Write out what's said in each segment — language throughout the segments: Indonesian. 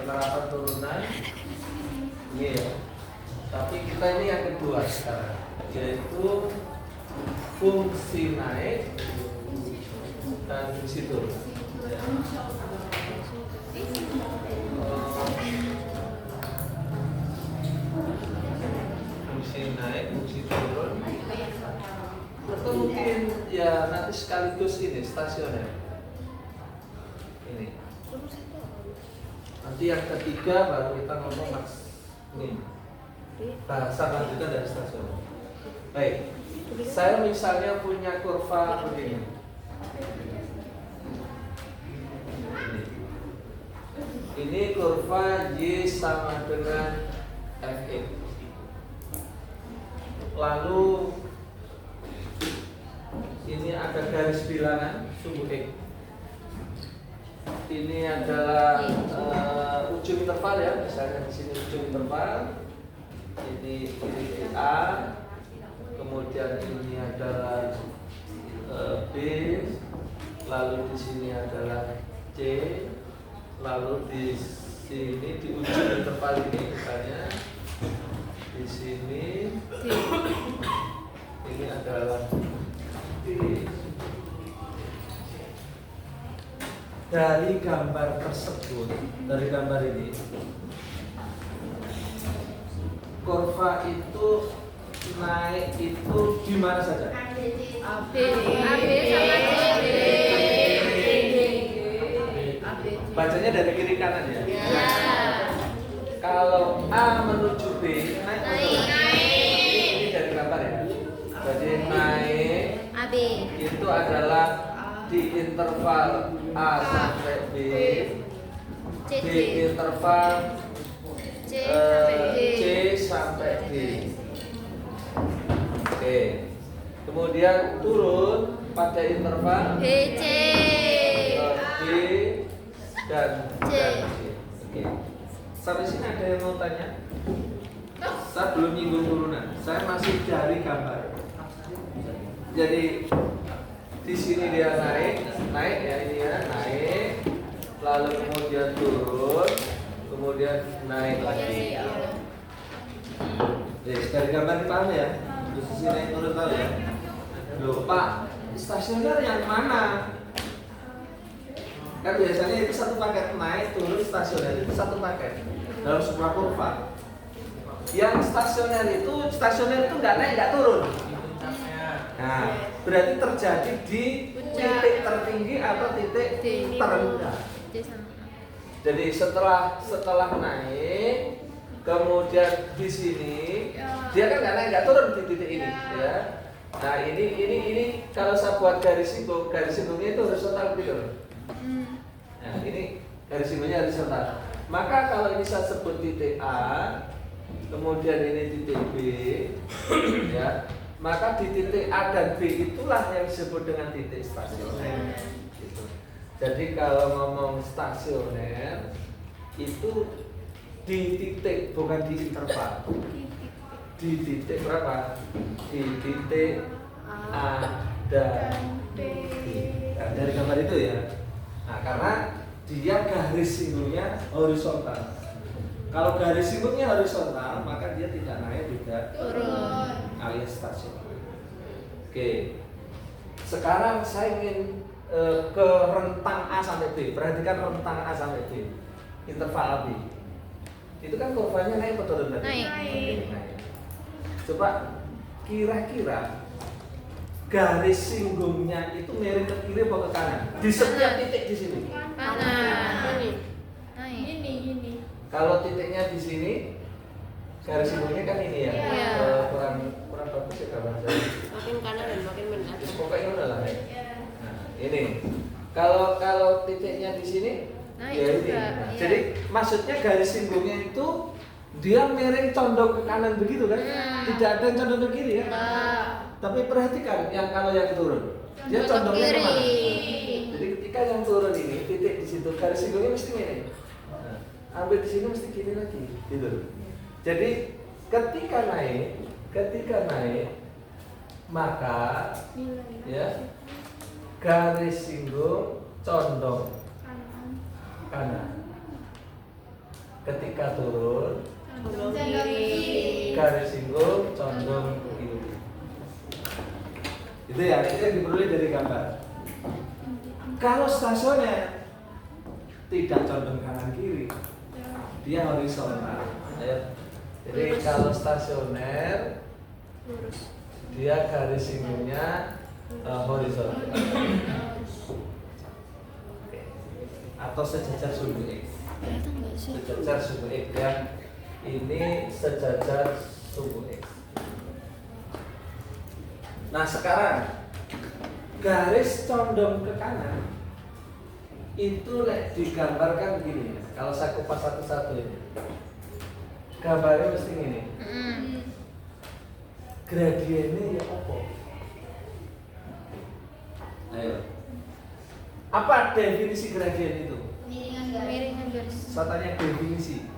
penerapan turunan ini ya. Tapi kita ini yang kedua sekarang, yaitu fungsi naik dan fungsi turun. Ya. Fungsi naik, fungsi turun. Atau mungkin ya nanti sekaligus ini stasioner. Ini. Nanti yang ketiga baru kita ngomong mas ini bahasa lanjutan dari stasioner. Baik, saya misalnya punya kurva begini. Ini kurva Y sama dengan Fx. Lalu ini ada garis bilangan sumbu X. Ini adalah ujung interval ya, misalnya di sini ujung interval. Ini A, kemudian ini adalah B, lalu di sini adalah C, lalu di sini di ujung interval ini misalnya di sini ini adalah B. Dari gambar tersebut, dari gambar ini, kurva itu naik itu di mana saja? AB sama CD. Bacanya dari kiri kanan ya. Kalau A menuju B, naik. Ini dari gambar ya. Jadi naik AB itu adalah di interval A sampai B, di interval C sampai D. Oke. Kemudian turun pada interval BC D dan C. Oke. Sampai sini ada yang mau tanya? Saya belum nyinggung turunan. Saya masih dari gambar. Jadi di sini dia naik ya, ini ya, naik, lalu kemudian turun, kemudian naik lagi. Dari gambar dipahami ya? Terus di sini turun tahu ya? Loh Pak, stasioner yang mana? Kan biasanya itu satu paket, naik, turun, stasioner itu satu paket dalam sebuah kurva. Yang stasioner itu nggak naik, nggak turun. Nah, berarti terjadi di titik tertinggi atau titik terendah. Jadi setelah naik, kemudian di sini dia kan nggak naik, nggak turun di titik ini, ya. Nah ini kalau saya buat garis singgungnya itu horizontal gitu. Nah ini garis singgungnya horizontal. Maka kalau ini saya sebut titik A, kemudian ini titik B, ya. Maka di titik A dan B itulah yang disebut dengan titik stasioner. Gitu. Jadi kalau ngomong stasioner itu di titik, bukan di interval. Di titik berapa? Di titik A dan B. Nah, dari gambar itu ya. Nah, karena dia garis singgungnya horizontal. Kalau garis singgungnya horizontal, maka dia tidak naik, tidak turun, alias stasioner. Oke. Sekarang saya ingin ke rentang A sampai B. Perhatikan rentang A sampai B. Interval AB. Itu kan kurvanya naik atau turun tadi? Naik. Coba kira-kira garis singgungnya itu miring ke kiri atau ke kanan? Di setiap titik di sini. kanan. Ini. Kalau titiknya di sini, garis singgungnya kan ini ya. Iya. Kurang bagus ya gambar saya. Makin kanan dan makin mendadak. Pokoknya udah lah ya. Nah, ini. Kalau titiknya di sini, Naik ya ini. juga, Nah, iya. jadi maksudnya garis singgungnya itu dia miring condong ke kanan begitu kan? Tidak ada yang condong ke kiri ya. Tapi perhatikan kalau yang turun, dia condongnya ke mana? Jadi ketika yang turun ini titik di situ garis singgungnya mesti miring. Nah, ambil di sini mesti kiri lagi, gitu. Jadi ketika naik maka ya garis singgung condong kanan. Ketika turun, Condong kiri. garis singgung condong kiri. Itu ya, itu yang diperoleh dari gambar. Kalau stasioner tidak condong kanan kiri, dia horizontal. Ayo. Jadi kalau stasioner Lurus. dia garis singgungnya horizontal. Oke. Atau sejajar sumbu X. Sejajar sumbu X ya. Ini sejajar sumbu X. Nah sekarang garis condong ke kanan itu digambarkan begini. Kalau saya kupas satu-satu ini, gambarnya mesti gini. Gradiennya ya apa? Ayo. Apa definisi gradien itu? Miringan garis. Saya tanya definisi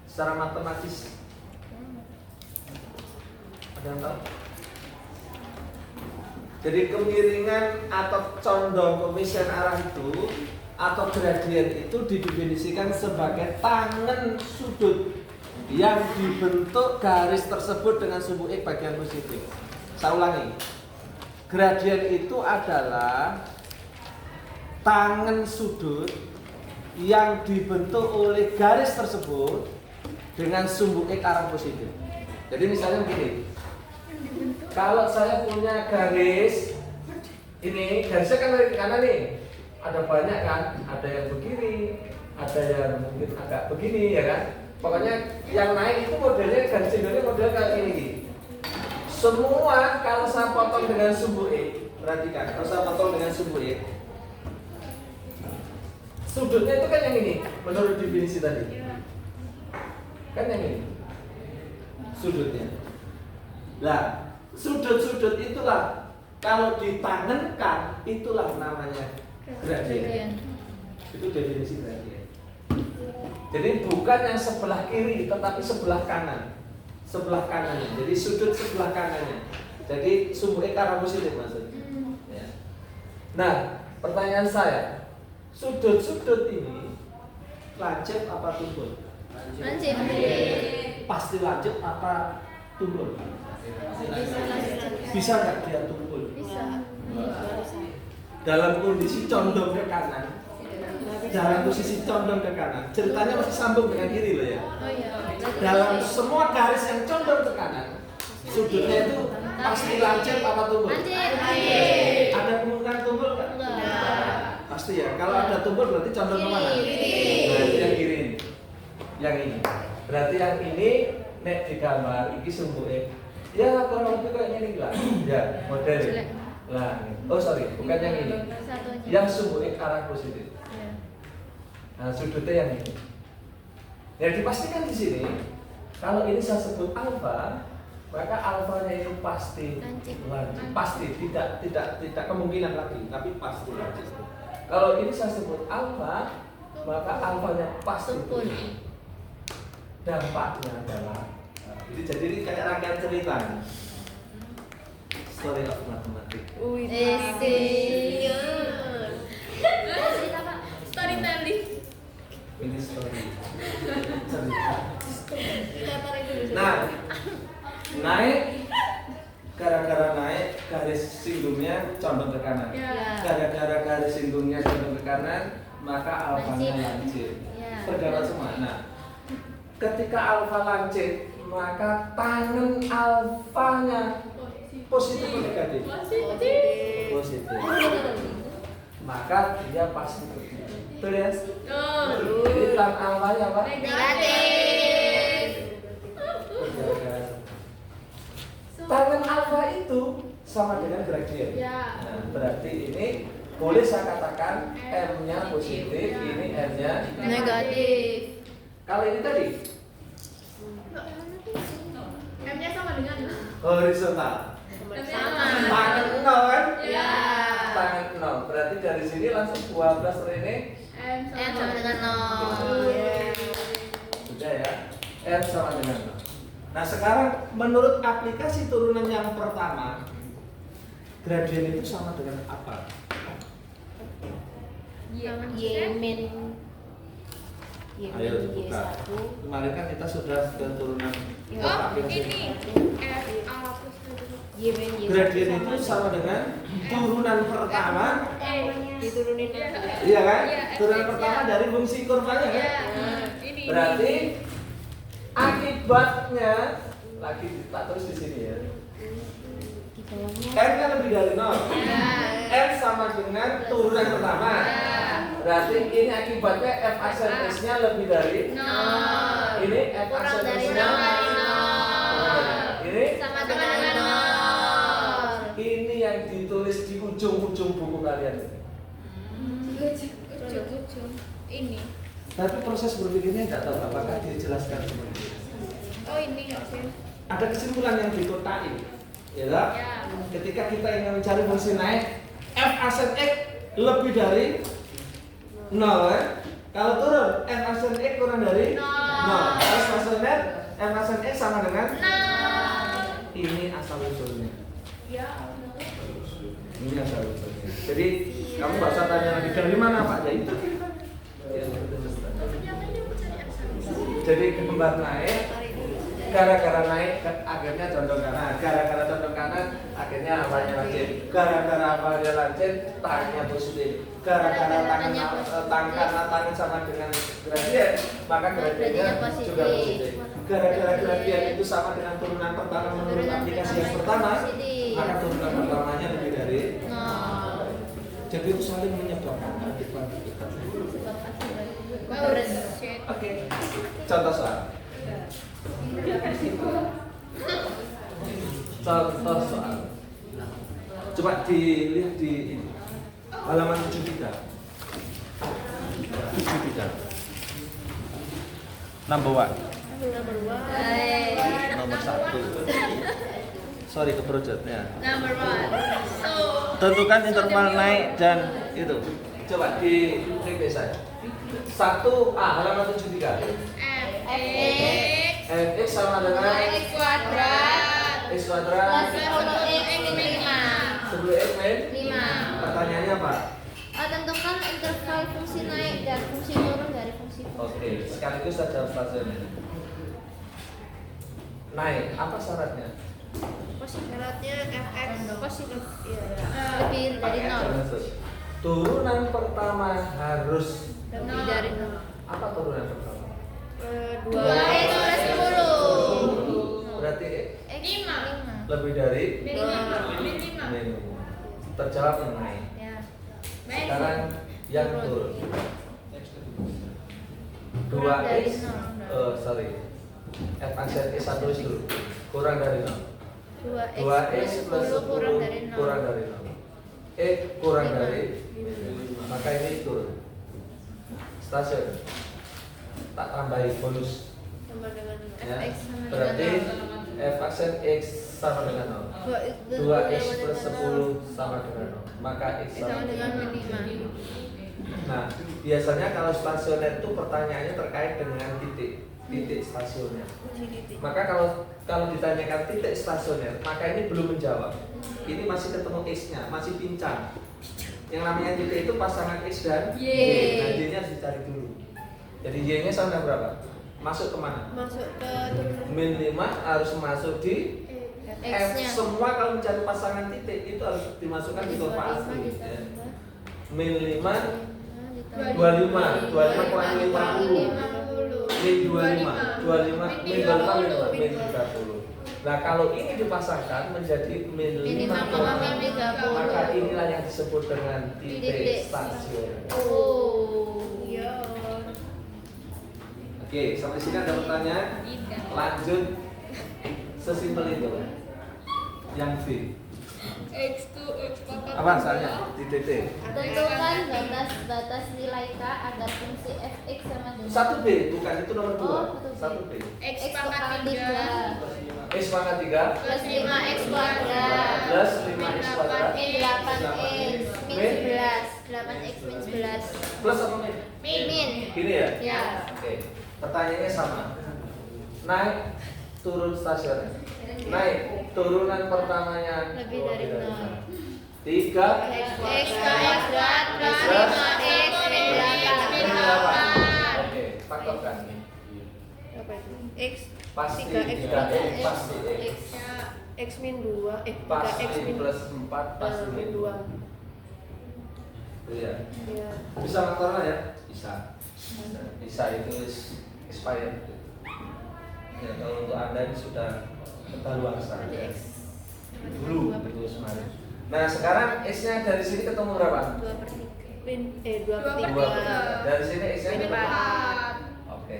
secara matematis. Ada yang tahu? Jadi kemiringan atau condong pemisian arah itu atau gradien itu didefinisikan sebagai tangen sudut yang dibentuk garis tersebut dengan sumbu X bagian positif. Saya ulangi. Gradien itu adalah tangen sudut yang dibentuk oleh garis tersebut dengan sumbu X arah positif. Jadi misalnya begini. Kalau saya punya garis ini, garisnya kan dari kanan nih. Ada banyak kan? Ada yang begini, ada yang mungkin agak begini ya kan? Pokoknya yang naik itu modelnya garis singgungnya model kayak ini. Semua kalau saya potong dengan sumbu X, perhatikan, kalau saya potong dengan sumbu X, sudutnya itu kan yang ini, menurut definisi tadi. Kan yang ini, sudutnya. Nah, sudut-sudut itulah kalau ditangenkan itulah namanya gradien. Itu definisi gradien. Jadi bukan yang sebelah kiri, tetapi sebelah kanan. Sebelah kanannya. Jadi sudut sebelah kanannya. Jadi sumbu X arah positif maksudnya. Ya. Nah, pertanyaan saya, sudut-sudut ini lancip apa tumpul? Lancip. Pasti lancip apa tumpul? Bisa nggak dia tumpul? Bisa. Dalam kondisi condong ke kanan. Dalam posisi condong ke kanan. Ceritanya masih sambung dengan kiri loh ya. Oh iya. Dalam semua garis yang condong ke kanan, sudutnya itu pasti lancip apa tumpul? Lancip. Ada kemungkinan tumpul nggak? Enggak. Pasti ya. Kalau ada tumpul berarti condong ke mana? Kiri. Nah, itu yang kiri ini. Yang ini. Berarti yang ini nek digambar iki sumbu X. Ya kurang lebih kayak ini lah. Ya, model. Lah, oh sorry, bukan yang ini. Satu aja. Yang sumbu X arah positif. Iya. Nah, sudutnya yang ini. Ya dipastikan di sini. Kalau ini saya sebut alfa, maka alfanya itu pasti Lancip. lancip. Pasti tidak kemungkinan lagi, tapi pasti lancip. Kalau ini saya sebut alfa, maka alfanya pasti Tumpul. tumpul. Dampaknya adalah jadi ini kayak rangkaian cerita. Story of mathematics. Cerita Pak. Storytelling. Ini story cerita. Nah, naik gara-gara naik garis singgungnya condong ke kanan. Ya. Gara-gara garis singgungnya condong ke kanan, maka alfanya lancip. Ya. Terdapat semua. Nah, ketika alfa lancip, maka tangan alfanya positif atau negatif? Positif. Maka dia pasti begini. Betul ya? Jadi tangan alfanya apa? Negatif. Tangan alfa itu sama dengan gradien. Ya. Nah, berarti ini boleh saya katakan M-nya positif, ini M-nya Negatif. Kalau ini tadi M-nya sama dengan horizontal. sama. Tangan 0 kan? Ya. Tangan 0. Berarti dari sini langsung 12 ini M N sama dengan 0. sudah ya. R sama dengan 0. Nah, sekarang menurut aplikasi turunan yang pertama, gradien itu sama dengan apa? Yemin. Ayo dibuka. Kemarin kan kita sudah turunan Oh, kotak. ini F A plus Gradien itu sama dengan turunan pertama, diturunin iya kan? Iya, Turunan F-nya. pertama dari fungsi kurvanya kan? Ini. Berarti akibatnya lagi tak terus di sini ya. di bawahnya. N kan lebih dari 0. N sama dengan turunan pertama. Berarti ini akibatnya F aksen X-nya lebih dari ini F Kurang aksen dari X-nya ini sama dengan 0. ini yang ditulis di ujung-ujung buku kalian. Ujung-ujung. Ini. Tapi proses berpikirnya tidak tahu apakah dijelaskan seperti itu. Oh, ini harusnya. Ada kesimpulan yang dikotai, ya tak? Ya. Ketika kita ingin mencari fungsi naik, F aksen X lebih dari 0 ya. Kalau turun, F aksen X kurang dari 0. F aksen X, F aksen X sama dengan ini asal usulnya. Ya. Ini asal usulnya. Jadi kamu nggak usah tanya lagi dari mana Pak? Ya itu. Jadi gambar naik, gara-gara naik akhirnya condong kanan, gara-gara condong kanan akhirnya apanya lancip, gara-gara apanya lancip tangannya positif, gara-gara tangan sama dengan gradien maka gradiennya juga positif, gara-gara gradien itu sama dengan turunan pertama menurut aplikasi yang pertama maka turunan pertamanya lebih dari jadi itu saling menyebabkan akibat. Oke, contoh soal. Contoh soal. Coba dilihat di ini. Halaman 73. 73. Number 1. Nomor 1. Sorry ke projectnya. Number 1. So, Tentukan interval naik dan itu. Coba di repeat saya. 1A halaman 73. Fx sama dengan X kuadrat X kuadrat 10x 10x min 5. Pertanyaannya apa? Tentukan interval fungsi naik dan fungsi turun dari fungsi Oke, sekaligus saja stasiunnya. Naik, apa syaratnya? syaratnya fx positif lebih dari 0. Turunan pertama harus Lebih dari 0. apa turunan pertama? 2x plus 10. Berarti X 5. lebih dari minimal. minimum. Terjawab yang naik. Ya. Sekarang yang turun. Kurang dari 2x 0. sorry. F aksen X 1 dulu. Kurang dari 0. 2x 2x plus 10 kurang dari 0. kurang dari 0. X kurang dari maka ini turun. Stasiun. Tak tambahi bonus. Sama dengan Ya. fx sama Berarti dengan 0. F aksen X sama dengan 0. 2x plus 10 sama dengan 0. Maka X sama dengan 0. Nah, biasanya kalau stasioner itu pertanyaannya terkait dengan titik stasioner. Maka kalau ditanyakan titik stasioner, maka ini belum menjawab. Ini masih ketemu X-nya, masih pincang. Yang namanya titik itu pasangan X dan Y. Nah, Y-nya harus dicari dulu. Jadi Y-nya sama berapa? Masuk kemana? Masuk ke Min 5 harus masuk di F. X-nya. Semua kalau mencari pasangan titik itu harus dimasukkan di kurva asli. Ya. Min 5 25 kurang 50 min 25 min 30 Nah kalau ini dipasangkan menjadi min 5 maka inilah yang disebut dengan titik stasiun. Iya. Oke, sampai sini ada pertanyaan? Lanjut sesimpel itu. Yang B. X2 X pangkat Apa soalnya? Di titik. Tentukan batas nilai K agar fungsi fx sama dengan 1B, bukan itu nomor 2. Oh, 1B. 1B. X X pangkat pangkat 3 X pangkat 3 plus 5x kuadrat plus 5x kuadrat min 8x min 11 8x min 11 plus apa min? min. Gini ya? Ya. Oke. Pertanyaannya sama. Naik, turun stasiun. Naik, turunan pertamanya Lebih dari 0. 3 X kuadrat plus 5x min 8 Oke. faktorkan. Apa itu? X Pasti 3x 3x pasti X. X min 2 3x Pasti min plus 4 pasti min 2. Iya. Iya. Bisa faktoral ya? Bisa. Bisa itu expired. Ya, kalau untuk Anda ini sudah ketahuan ya. Dulu itu kemarin. Nah, sekarang X-nya dari sini ketemu berapa? 2/3. Min 2/3. 2/3. Dari sini X-nya Min ketemu. 4. Oke.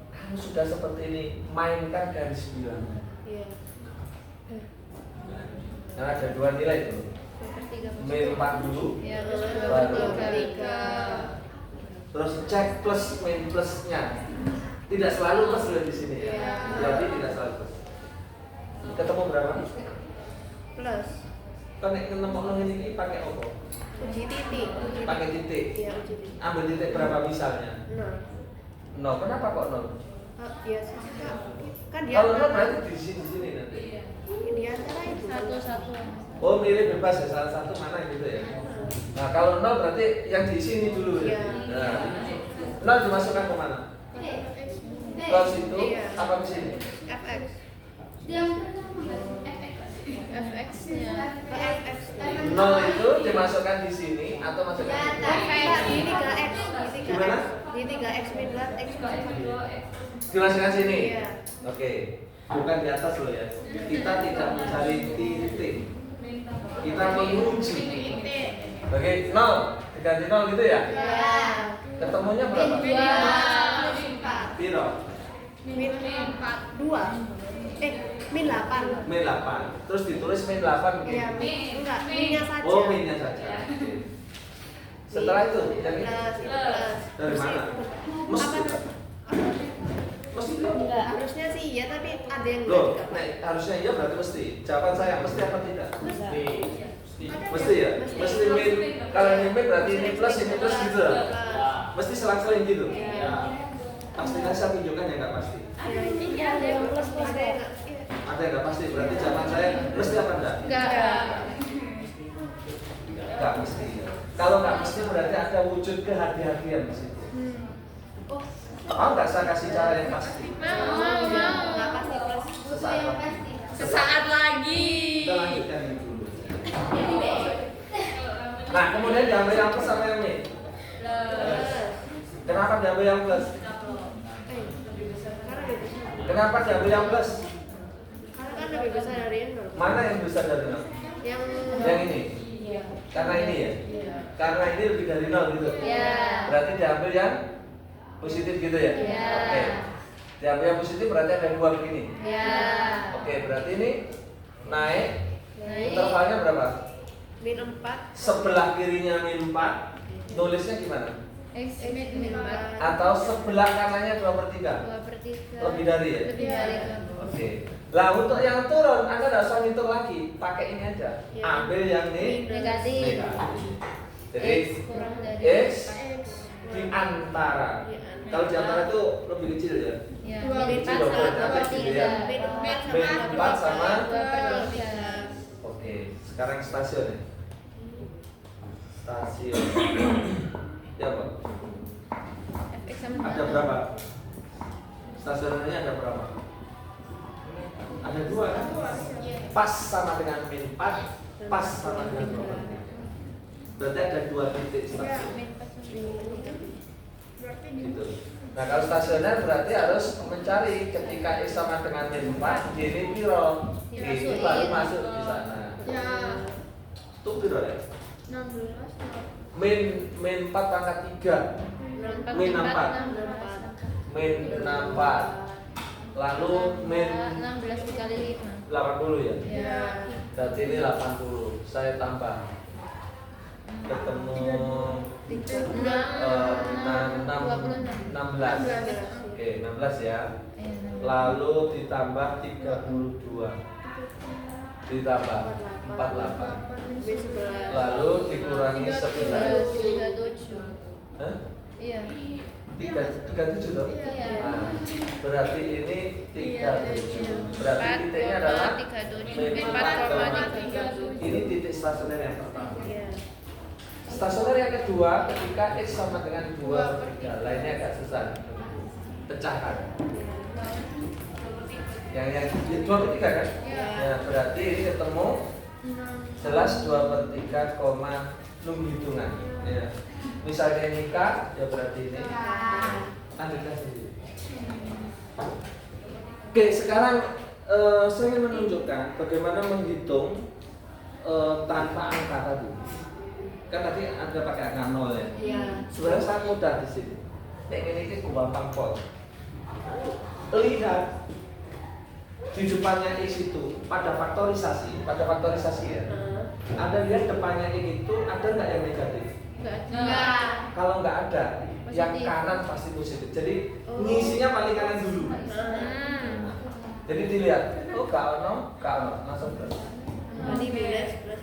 Kamu sudah seperti ini, mainkan garis bilangan. Iya. Nah, ada dua nilai itu. 2/3. Min 4 dulu. Ya, terus Baru 2/3. Terus cek plus min plusnya. Tidak selalu plus sudah di sini ya. Iya. Jadi tidak selalu plus. Ketemu berapa? Plus Kan nemu ini pakai apa? uji titik. Pakai titik. Iya, uji titik. Ambil titik berapa misalnya? 0. 0. Kenapa kok 0? Iya, kan dia Kalau 0 berarti di sini nanti. di antara itu. 1-1. Oh, milih bebas ya, salah satu mana gitu ya. Nah, kalau 0 berarti yang di sini dulu ya. Iya. Nah, 0 dimasukkan ke mana? Ke situ Iya. apa ke sini? FX. FX-nya. FX. 0 itu dimasukkan di sini atau masukkan di sini? Di 3x. Gimana? Di 3x min 2x. Dimasukkan sini. Iya. Oke. Bukan di atas loh ya. Kita tidak mencari titik. Kita menguji. Oke, 0 diganti 0 gitu ya? Iya. Ketemunya berapa? Piro? Min 2. Min 8. Min 8. Terus ditulis min 8 begini. Iya, enggak, minnya saja. Oh, minnya saja. Oke. Setelah itu, yang ini Plus. dari mana? Mesti. Mesti dong. Enggak, harusnya sih iya, tapi ada yang enggak Loh, juga. nah, harusnya iya berarti mesti. Jawaban saya mesti apa tidak? Mesti ya. Mesti min. Kalau ini min berarti ini plus gitu. Mesti selang-seling gitu. Iya. Pastikan saya tunjukkan yang nggak pasti. Iya, ada yang plus plus ada yang enggak. Iya. Ada yang nggak pasti. Berarti jawaban saya mesti apa enggak? Enggak. Nggak mesti. Kalau nggak mesti berarti ada wujud kehati-hatian di situ. Mau nggak saya kasih cara yang pasti? Mau. Enggak pasti plus. Sesaat lagi. Sesaat lagi. Kita lanjutkan ini dulu. Nah, kemudian diambil yang plus sama yang min. Plus. Kenapa diambil yang plus? Karena lebih besar. Kenapa diambil yang plus? Karena kan lebih besar dari nol. Mana yang besar dari nol? Yang Yang ini. Karena ini ya. Karena ini lebih dari nol gitu. Iya. Berarti diambil yang positif gitu ya. Iya. Oke. Diambil yang positif berarti ada dua begini. Ya. Oke, berarti ini naik. Naik. Intervalnya berapa? min 4. Sebelah kirinya min 4. Nulisnya gimana? X min 4. Atau sebelah kanannya 2/3? 2/3. Lebih dari ya? Lebih dari itu. Oke. Lah untuk yang turun Anda tidak usah ngitung lagi, pakai ini aja. Ya. Ambil yang ini Negatif. negatif. Jadi X kurang dari X di antara. Kalau di antara itu lebih kecil ya. Ya, Dua min kecil 4 loh, sama berarti gitu ya. 2/3. Min 4 sama 2/3. Oke, sekarang stasiun ya. Stasiun. Ya, Pak. FX sama Ada berapa? Stasiunnya ada berapa? Ada dua kan? Pas sama dengan min 4, pas sama dengan 2/3. Berarti ada dua titik stasiun. Gitu. Nah, kalau stasioner berarti harus mencari ketika X sama dengan min 4, ini piro? Ini baru masuk di sana. Ya. Itu piro ya? 16. Min 4 pangkat 3. Min 4. Min 4. Lalu min 16 dikali 5. 80 ya? Ya. Berarti ini 80. Saya tambah. Ketemu 16. Oke, 16 ya. Lalu ditambah 32. Ditambah 48. Min 11. Lalu dikurangi 11. 37. Hah? Iya. 37 toh? Iya. Nah, berarti ini 37. Berarti titiknya adalah 4,37. min 4,37. Ini titik stasioner yang pertama. Iya. Stasioner yang kedua ketika X sama dengan 2/3. Lainnya agak susah. Pecahkan. Yang 2/3 kan? Ya, berarti ini ketemu jelas 2/3, nunggu hitungan. Ya. Misalnya ini K, ya berarti ini Andika sendiri. Oke, sekarang saya ingin menunjukkan bagaimana menghitung tanpa angka tadi. Kan tadi Anda pakai angka 0 ya. Iya. Sebenarnya sangat mudah di sini. Ini gampang pol. Lihat di depannya X itu pada faktorisasi ya. Anda lihat depannya X itu ada nggak yang negatif? Enggak. Kalau nggak ada, yang Positif. kanan pasti positif. Jadi ngisinya paling kanan dulu. Jadi dilihat, oh K0, langsung plus. Berarti minus plus.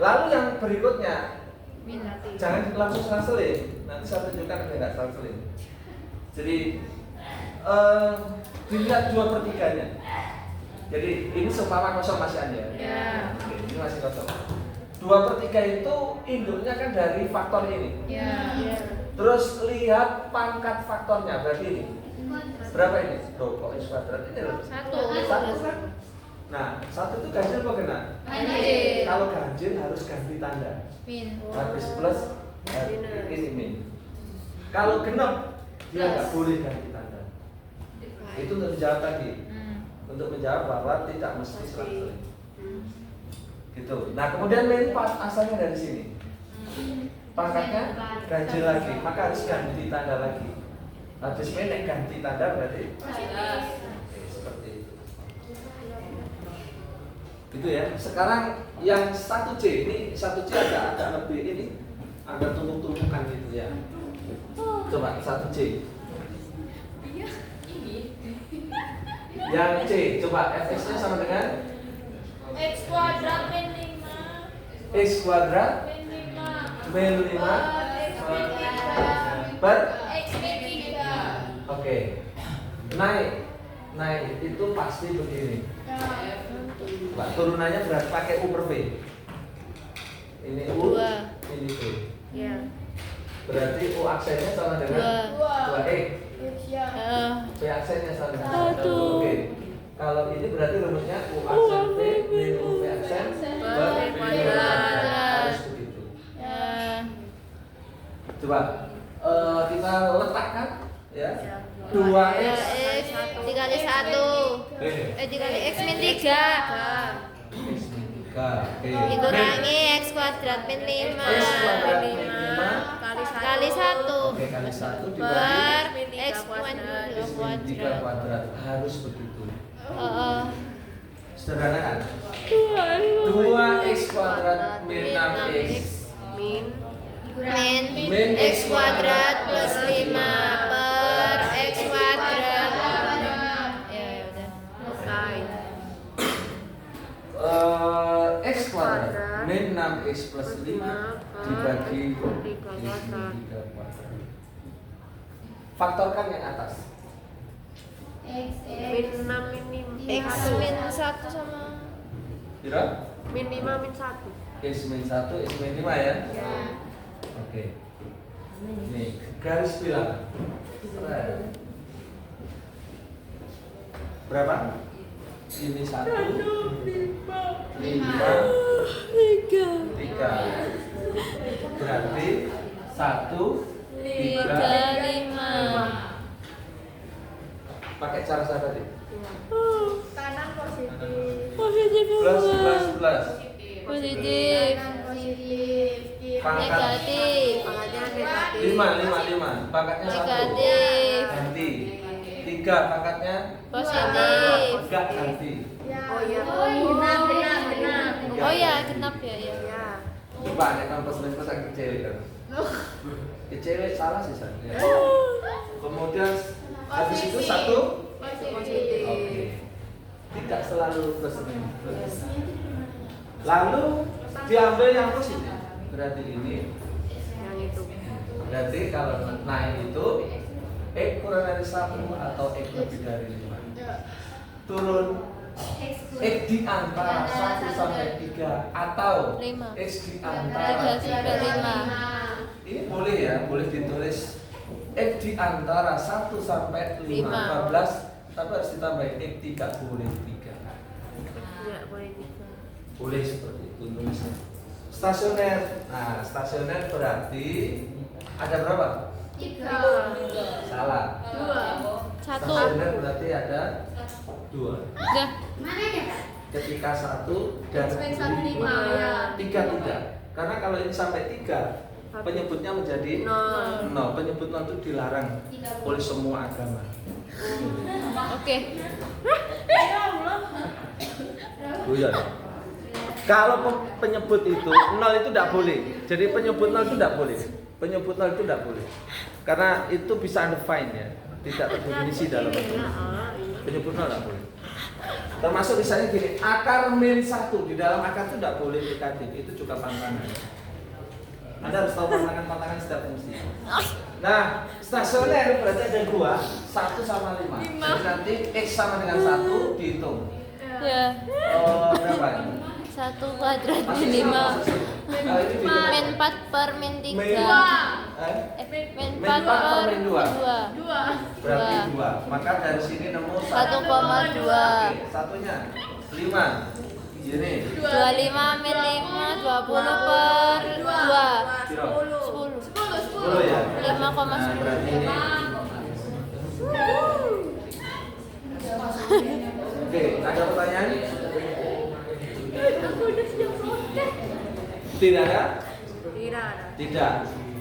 Lalu yang berikutnya, Minus. jangan langsung selang-seling. Nanti saya tunjukkan tidak selang-seling. Jadi dilihat 2/3-nya. Jadi ini seumpama kosong masih ada. Ya. Oke, ini masih kosong. 2/3 itu induknya kan dari faktor ini. Ya. Iya. Terus lihat pangkat faktornya, berarti ini. Berapa ini? Tuh, kok X kuadrat ini loh. 1. Satu kan? Nah, 1 itu ganjil apa genap? Ganjil. Kalau ganjil harus ganti tanda. Min. Habis plus, ini min. Kalau genap, dia nggak boleh ganti tanda. Itu untuk menjawab tadi. Untuk menjawab bahwa tidak mesti selang-seling. Gitu. Nah, kemudian min pas asalnya dari sini. Pangkatnya ganjil lagi, maka harus ganti tanda lagi. Habis min ganti tanda berarti seperti itu. Gitu ya. Sekarang yang 1C ini 1C agak lebih ini, agak tumpuk-tumpukan gitu ya. Coba 1C. Yang C, coba fx-nya sama dengan X kuadrat min 5. x kuadrat Min 5. min 5 X min 3. per. X min 3. Oke. Naik itu pasti begini. Pak, turunannya berarti pakai U per V. Ini U, Dua. ini V. Iya. Berarti U aksennya sama dengan 2X. V aksennya sama dengan 1. Oke. Kalau ini berarti rumusnya U aksen V min U V aksen per V kuadrat. Harus begitu. Coba kita letakkan ya. 2X Dikali 1. Dikali X min 3. X min 3. Oke. Dikurangi X kuadrat min 5. X kuadrat min 5 Kali 1. Oke, kali 1 Per dibagi X kuadrat. X min 3 kuadrat. Harus begitu. Sederhana kan? 2X kuadrat min 6X Min X kuadrat plus 5 per X kuadrat. Ya udah. X kuadrat min 6X plus 5 dibagi X min 3 kuadrat. Faktorkan yang atas. Min 6 min X min 1 sama Kira? min 5 min 1. X min 1, X min 5 ya? Oke. Nih, garis bilangan. Berapa? Ini 1, 5, 3. Berarti 1, 3, 5. pakai cara saya tadi. Kanan positif. Plus, plus, plus. Positif. Kanan positif. Pangkat Negatif. Pangkatnya negatif. 5. Pangkatnya 1. Negatif. Ganti. 3 pangkatnya Positif. enggak ganti. Oh iya. Benar. Oh ya, genap ya. Iya. Coba nek kampus lempes aku kecil kan. Kecil salah sih saya. Ya. Kemudian habis itu 1 Positif. oke. Tidak selalu plus minus. Lalu diambil yang positif. Berarti ini. Yang itu. Berarti kalau naik itu X kurang dari 1 atau X lebih dari 5. Turun X di antara 1 sampai 3 atau 5. X di 3 antara sampai 5. ini boleh ya, boleh ditulis X di antara 1 sampai 5, 14, tapi harus ditambahin X tidak boleh 3. Tidak boleh 3. Boleh seperti itu tulisnya. Stasioner. Nah, stasioner berarti ada berapa? 3. Salah. 2. 1. Stasioner berarti ada 2. Udah. Mana ya, Kak? Ketika 1 dan 5 ya. 3 tidak. Karena kalau ini sampai 3, penyebutnya menjadi 0. Penyebut 0 itu dilarang oleh semua agama. Oke. Bukan. Kalau penyebut itu 0 itu tidak boleh. Jadi penyebut 0 itu tidak boleh. Penyebut 0 itu tidak boleh. Karena itu bisa undefined ya. Tidak terdefinisi dalam agama. Penyebut 0 tidak boleh. Termasuk misalnya gini, akar min 1 di dalam akar itu tidak boleh negatif. Itu juga pantangan. Anda harus tahu pantangan setiap fungsi. Nah, stasioner berarti ada 2, 1 sama 5. Jadi nanti X sama dengan 1 dihitung. Ya. Berapa? 1 kuadrat Masih min 5. sama, masih. Nah, ini dihitung. Min 4 per min 3. Min 4 4 per per min min 2. 2. Berarti 2. Maka dari sini nemu 1,2. Oke, satunya 5. Ini 25 min 5 20 per 2. Kira. 10. 10 ya. 5,10. Nah, berarti ini. Oke, ada pertanyaan? Tidak ada? Tidak ada. Tidak.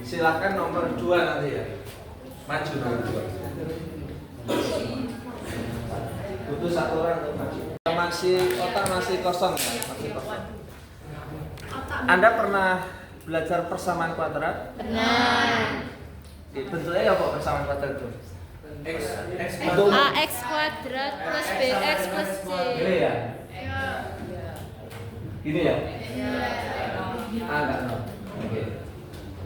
Silakan nomor 2 nanti ya. Maju nomor 2. Butuh 1 orang untuk maju. Otak masih kosong ya, masih kosong. Anda pernah belajar persamaan kuadrat? Benar. Bentuknya ya kok persamaan kuadrat itu? Bentuk AX kuadrat plus BX plus C. Gini ya? Gini ya? Enggak, no. Oke.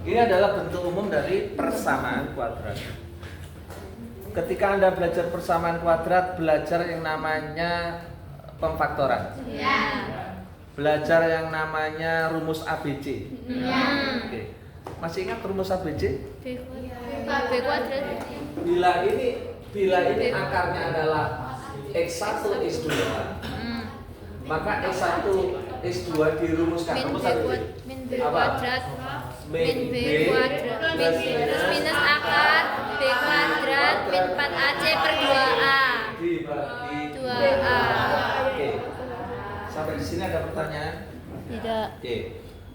Ini adalah bentuk umum dari persamaan kuadrat. Ketika Anda belajar persamaan kuadrat, belajar yang namanya pemfaktoran. Ya. Belajar yang namanya rumus ABC. Ya. Oke. Masih ingat rumus ABC? B kuadrat. Bila ini akarnya adalah X1 X2, maka X1 X2 dirumuskan. Min Rumus B ABC. kuadrat. Min B Apa? kuadrat. Min B kuadrat. Min terus minus akar B kuadrat min 4AC per 2A. Dibagi 2A. Oke. Sampai di sini ada pertanyaan? Tidak. Oke.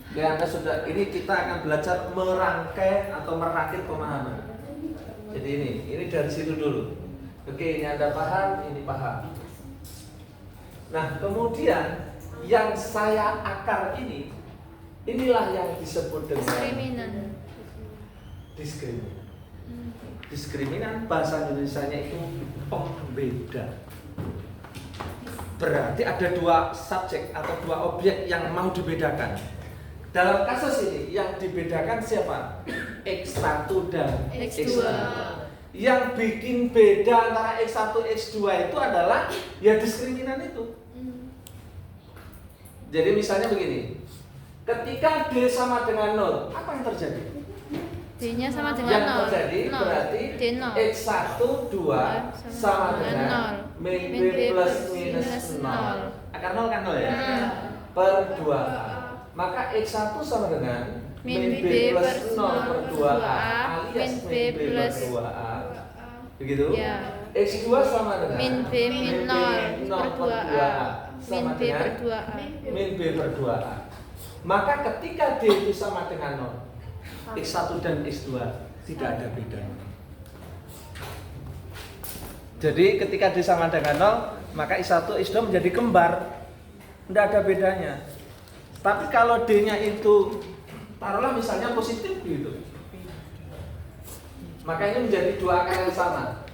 Oke, Anda sudah, ini kita akan belajar merangkai atau merakit pemahaman. Jadi ini dari situ dulu. Oke, ini Anda paham, ini paham. Nah, kemudian yang saya akar ini, inilah yang disebut dengan Diskriminan. diskriminan. Diskriminan bahasa Indonesianya itu pembeda. Berarti ada 2 subjek atau 2 objek yang mau dibedakan. Dalam kasus ini yang dibedakan siapa? X1 dan X2. Yang bikin beda antara X1 X2 itu adalah ya diskriminan itu. Jadi misalnya begini. Ketika D sama dengan 0, apa yang terjadi? D-nya sama dengan 0. Yang terjadi berarti D0. X1 2 sama dengan min B plus minus 0. Akar 0 kan 0 ya? Per 2A. Maka X1 sama dengan min B plus 0 per 2A alias min B plus 2A. Begitu? Ya. X2 sama dengan Min B min 0 per 2A. Min sama B dengan per 2A. min B per 2A. Maka ketika D itu sama dengan 0, X1 dan X2 tidak ada bedanya. Jadi ketika D sama dengan 0, maka X1, X2 menjadi kembar. Tidak ada bedanya. Tapi kalau D-nya itu taruhlah misalnya positif gitu, maka ini menjadi 2 akar yang sama.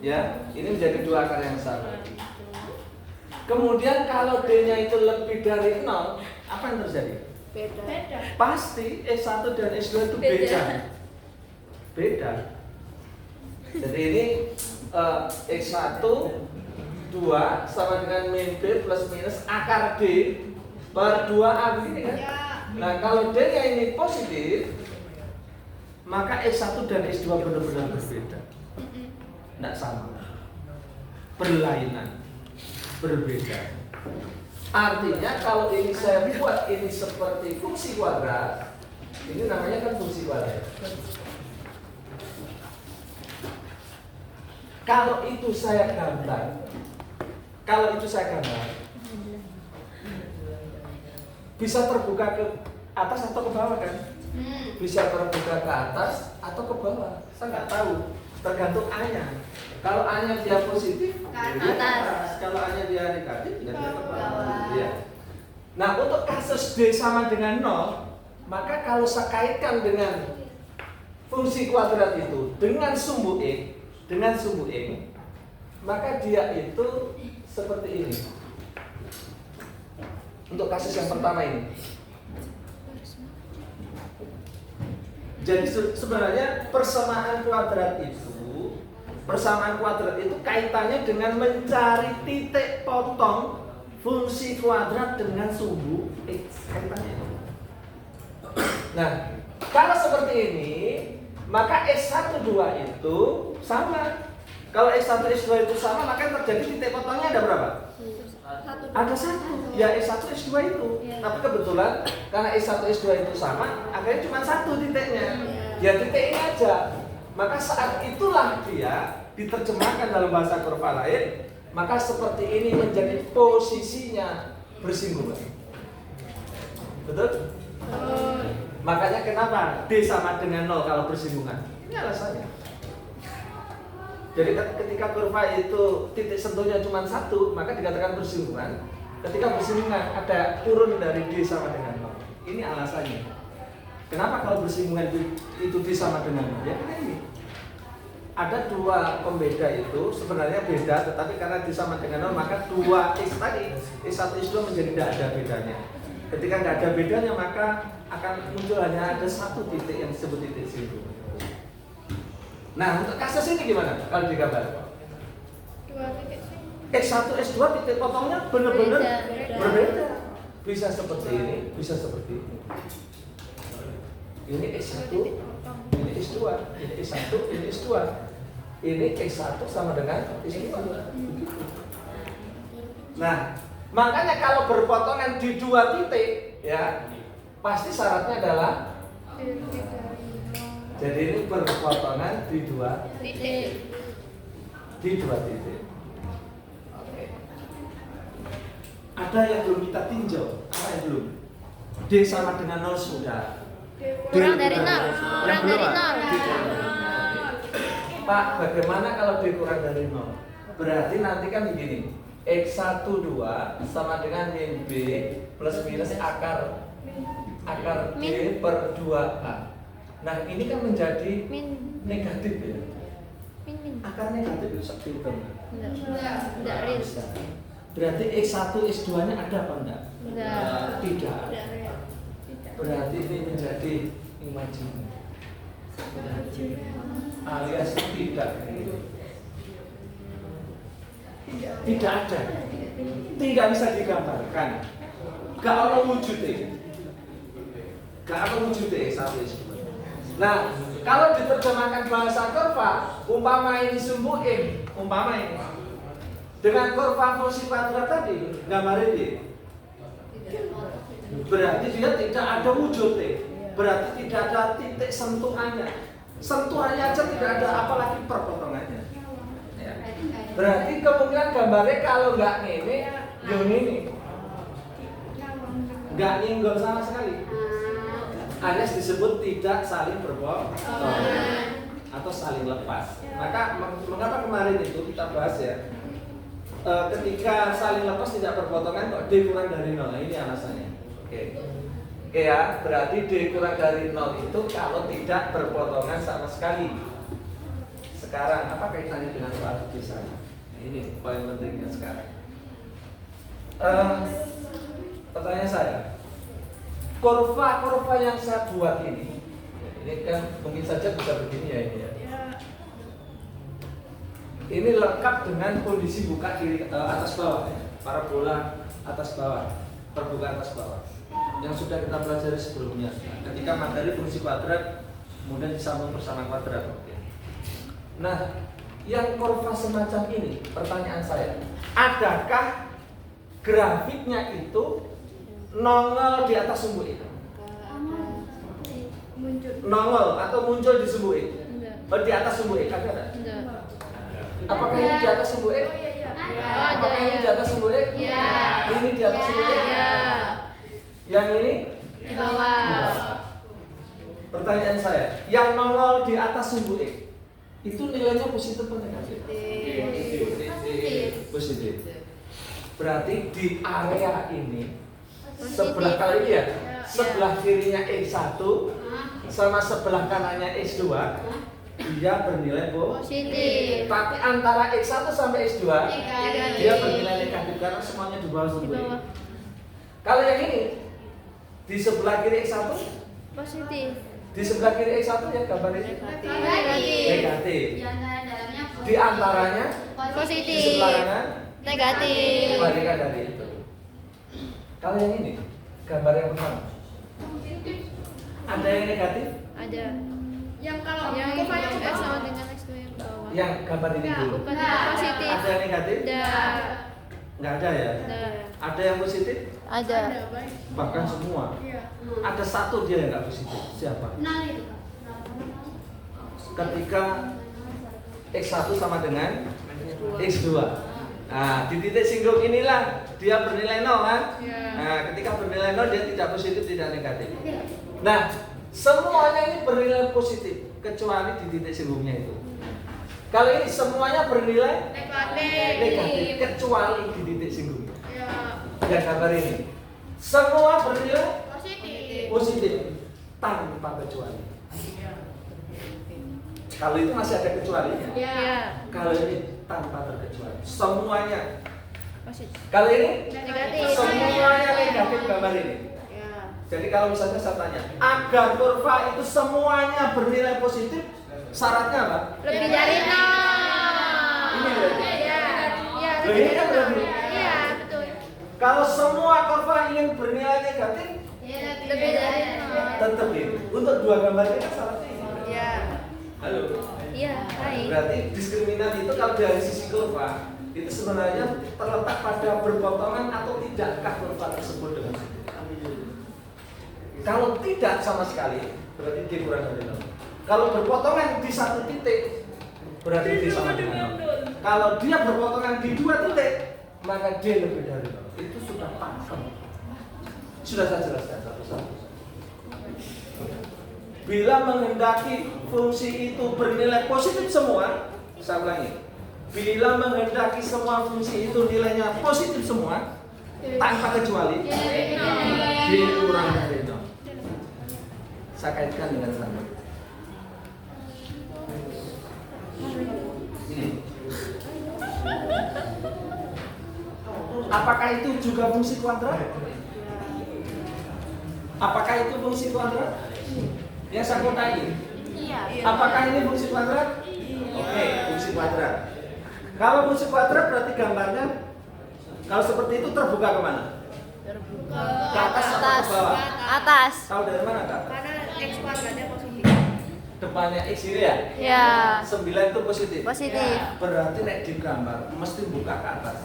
Ya, ini menjadi 2 akar yang sama. Kemudian kalau D-nya itu lebih dari 0, apa yang terjadi? Beda. Pasti X1 dan X2 itu beda. Beda. Jadi ini X1 2 sama dengan min B plus minus akar D per 2A begini kan? Nah kalau D-nya ini positif, maka S1 dan S2 benar-benar berbeda. Tidak sama. Berlainan. Berbeda. Artinya kalau ini saya buat ini seperti fungsi kuadrat, ini namanya kan fungsi kuadrat. Kalau itu saya gambar, bisa terbuka ke atas atau ke bawah kan? Bisa terbuka ke atas atau ke bawah. Saya nggak tahu, tergantung A-nya. Kalau A-nya dia positif, dia ke atas. Kalau A-nya dia negatif, dia ke bawah. Ya. Nah, untuk kasus D sama dengan 0, maka kalau saya kaitkan dengan fungsi kuadrat itu dengan sumbu E, maka dia itu seperti ini. Untuk kasus yang pertama ini. Jadi sebenarnya persamaan kuadrat itu kaitannya dengan mencari titik potong fungsi kuadrat dengan sumbu X. Kaitannya itu. Nah, kalau seperti ini, maka S1, 2 itu sama. Kalau S1, S2 itu sama, maka yang terjadi titik potongnya ada berapa? Ada 1. Ya S1, S2 itu. Tapi kebetulan karena S1, S2 itu sama, akhirnya cuma 1 titiknya. Ya titik ini aja. Maka saat itulah dia diterjemahkan dalam bahasa kurva lain, maka seperti ini menjadi posisinya bersinggungan. Betul? Makanya kenapa D sama dengan 0 kalau bersinggungan? Ini alasannya. Jadi ketika kurva itu titik sentuhnya cuma 1, maka dikatakan bersinggungan. Ketika bersinggungan ada turun dari D sama dengan 0. Ini alasannya. Kenapa kalau bersinggungan itu D sama dengan 0? Ya karena ini. Ada 2 pembeda itu sebenarnya beda, tetapi karena D sama dengan 0, maka 2 X tadi, S1, S2 menjadi tidak ada bedanya. Ketika nggak ada bedanya, maka akan muncul hanya ada 1 titik yang disebut titik singgungan. Nah, untuk kasus ini gimana kalau digambar? X1, S2 titik potongnya benar-benar berbeda. Bisa seperti ini, bisa seperti ini. Ini X1, ini S2, ini S1, ini S2. Ini X1 sama dengan S2. Nah, makanya kalau berpotongan di 2 titik, ya, pasti syaratnya adalah jadi ini berpotongan di 2 titik. Di 2 titik. Oke. Ada yang belum kita tinjau? Apa yang belum? D sama dengan 0 sudah. Kurang dari 0. Kurang dari 0. Pak, bagaimana kalau D kurang dari 0? Berarti nanti kan begini. X1, 2 sama dengan min B plus minus akar D per 2A. Nah ini kan menjadi negatif ya. Akar negatif itu seperti itu. Enggak real. Berarti X1, S2 nya ada apa enggak? Tidak. Berarti ini menjadi imajiner. Alias tidak. Tidak ada. Tidak bisa digambarkan. Gak ada wujudnya. Gak ada wujudnya X1, S2. Nah, kalau diterjemahkan bahasa kurva, umpama ini sumbu M, umpama ini dengan kurva fungsi kuadrat tadi, gambar ini, berarti dia tidak ada wujudnya, berarti tidak ada titik sentuhannya, sentuhannya aja tidak ada, apalagi perpotongannya. Ya. Berarti kemungkinan gambarnya kalau nggak ini, yang ini, nggak nyenggol sama sekali. Alias disebut tidak saling berpotongan atau saling lepas. Maka mengapa kemarin itu kita bahas ya, ketika saling lepas tidak berpotongan kok D kurang dari 0. Nah, ini alasannya. Oke ya, berarti D kurang dari 0 itu kalau tidak berpotongan sama sekali. Sekarang apa kaitannya dengan soal D sana? Ini paling pentingnya sekarang. Pertanyaan saya, kurva yang saya buat ini kan mungkin saja bisa begini ya ini ya. Ini lengkap dengan kondisi buka kiri atas bawah ya. Parabola atas bawah, perbuka atas bawah. Yang sudah kita pelajari sebelumnya. Ketika materi fungsi kuadrat kemudian disambung bersama kuadrat. Oke. Nah, yang kurva semacam ini, pertanyaan saya, adakah grafiknya itu nongol di atas sumbu itu? Nongol atau muncul di sumbu itu? Di atas sumbu itu ada nggak? Apakah ini di atas sumbu X? Apakah ini di atas sumbu X? Iya. Ini di atas sumbu X? Iya. Yang ini? Di bawah. Pertanyaan saya, yang nongol di atas sumbu X itu nilainya positif atau negatif? Positif. Berarti di area ini sebelah kali ya, sebelah kirinya X1 sama sebelah kanannya X2 dia bernilai Positif. tapi antara X1 sampai X2 Negatif. dia bernilai negatif karena semuanya di bawah sumbu Di X. bawah. Kalau yang ini di sebelah kiri X1, Positif. di sebelah kiri X1 ya gambar ini Negatif. negatif. Di antara dalamnya Di antaranya di Positif. sebelah kanan Negatif. kebalikan dari itu. Kalau yang ini gambar yang pertama ada yang negatif, Ada. Yang kalau Yang kurvanya ke X bawah. sama dengan X2 yang bawah. yang gambar ini dulu. Bukan positif. Ada yang negatif? Ada. Nggak ada ya? Ada. Ada yang positif? Ada. Bahkan semua. Iya. Ada satu dia yang nggak positif. Siapa? Nah itu Ketika X1 sama dengan X2. Nah, di titik singgung inilah dia bernilai 0 kan? Nah, ketika bernilai 0 dia tidak positif, tidak negatif. Nah, semuanya ini bernilai positif kecuali di titik singgungnya itu. Kalau ini semuanya bernilai negatif kecuali di titik singgungnya. Iya. Ya gambar ini. Semua bernilai Positif. positif tanpa kecuali. Kalau itu masih ada kecualinya. Iya. Kalau ini tanpa terkecuali. Semuanya. Positif. Kalau ini Negatif. semuanya negatif gambar ini. Iya. Jadi kalau misalnya saya tanya, agar kurva itu semuanya bernilai positif, syaratnya apa? Lebih dari 0. Ini berarti. Iya. Iya. Loh, ini kan berarti. Iya, betul. Kalau semua kurva ingin bernilai negatif, Lebih dari 0. tetap ini. Untuk dua gambar ini kan syaratnya ini. Iya. Halo. Iya, baik. Berarti diskriminasi itu kalau dari sisi kurva itu sebenarnya terletak pada berpotongan atau tidakkah kurva tersebut dengan kalau tidak sama sekali berarti dia kurang dari 0. Kalau berpotongan di satu titik berarti dia sama dengan 0. Kalau dia berpotongan di dua titik maka dia lebih dari 0. Itu sudah pakem. Sudah saya jelaskan satu-satu. Bila menghendaki fungsi itu bernilai positif semua, saya ulangi. Bila menghendaki semua fungsi itu nilainya positif semua, tanpa kecuali, dia kurang dari 0. Saya kaitkan dengan sama. Ini. Apakah itu juga fungsi kuadrat? Apakah itu fungsi kuadrat? Yang saya mau tanya. Iya. Apakah ini fungsi kuadrat? Oke, fungsi kuadrat. Kalau fungsi kuadrat berarti gambarnya kalau seperti itu terbuka kemana? Ke atas atau ke bawah? Atas. Tahu dari mana kak? Karena X kuadratnya positif. Depannya X ini ya? Ya. 9 itu positif. Positif. Berarti nek di gambar mesti buka ke atas.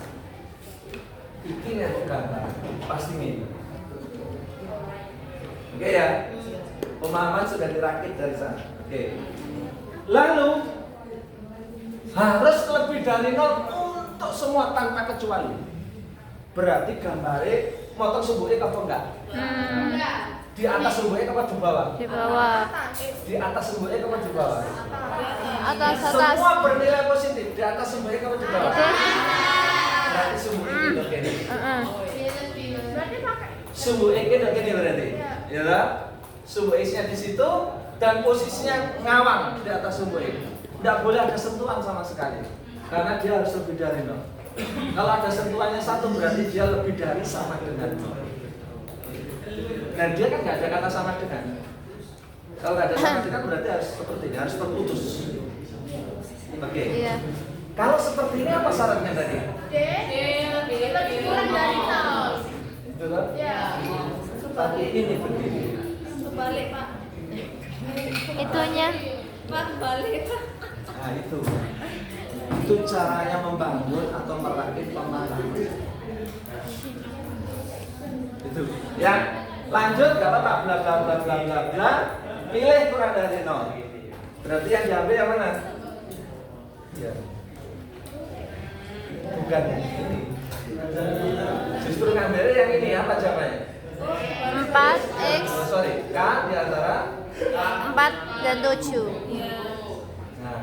Iki nek gambar pasti ini. Oke ya? Pemahaman sudah dirakit dari sana. Oke. Lalu harus lebih dari 0 untuk semua tanpa kecuali. Berarti gambarnya motong sumbuke apa enggak? Di atas sumbuke apa di bawah? Di bawah. Di atas sumbuke apa di bawah? Atas. Semua bernilai positif di atas sumbuke apa di bawah? Berarti sumbuke itu gini. Berarti pakai. Sumbuke itu gini berarti. Ya lah. Sumbu X-nya di situ dan posisinya ngawang di atas sumbu X. Tidak boleh ada sentuhan sama sekali karena dia harus lebih dari 0. Kalau ada sentuhannya 1 berarti dia lebih dari sama dengan 0. Dan dia kan nggak ada kata sama dengan. Kalau nggak ada sama dengan berarti harus seperti ini, harus terputus. Oke. Iya. Kalau seperti ini apa syaratnya tadi? lebih kurang dari 0. Betul? Ya. Tapi ini begini. Kebalik, Pak. Itunya. Pak, balik. Nah itu caranya membangun atau merakit pemahaman. Itu. Ya, lanjut gak apa-apa, bla bla bla bla bla bla. Pilih kurang dari 0. Berarti yang diambil yang mana? Ya. Bukan yang ini. Justru ngambilnya yang ini apa jawabannya? 4x Oh, sorry, K di antara 4 dan 7. Nah,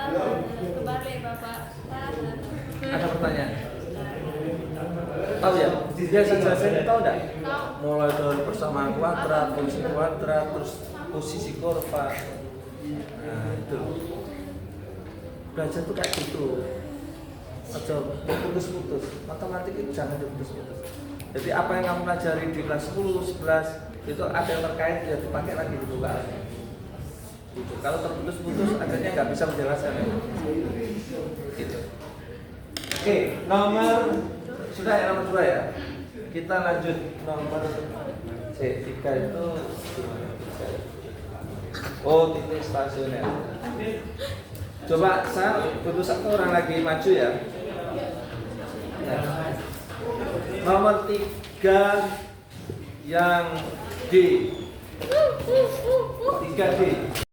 Kebalik, Bapak. ada pertanyaan? Tahu ya? Dia jelasin tahu enggak? Mulai dari persamaan kuadrat, fungsi kuadrat, terus posisi kurva. Nah, itu. Belajar tuh kayak gitu. Aja putus-putus. Matematik itu jangan diputus-putus. Jadi apa yang kamu pelajari di kelas 10, 11 itu ada yang terkait ya dipakai lagi di buka. Gitu. Kalau terputus-putus akhirnya nggak bisa menjelaskan. Gitu. Oke, nomor sudah ya nomor 2 ya. Kita lanjut nomor C3 itu oh titik stasioner. Coba saya butuh satu orang lagi maju ya. Ya. Nomor 3 yang D. 3D.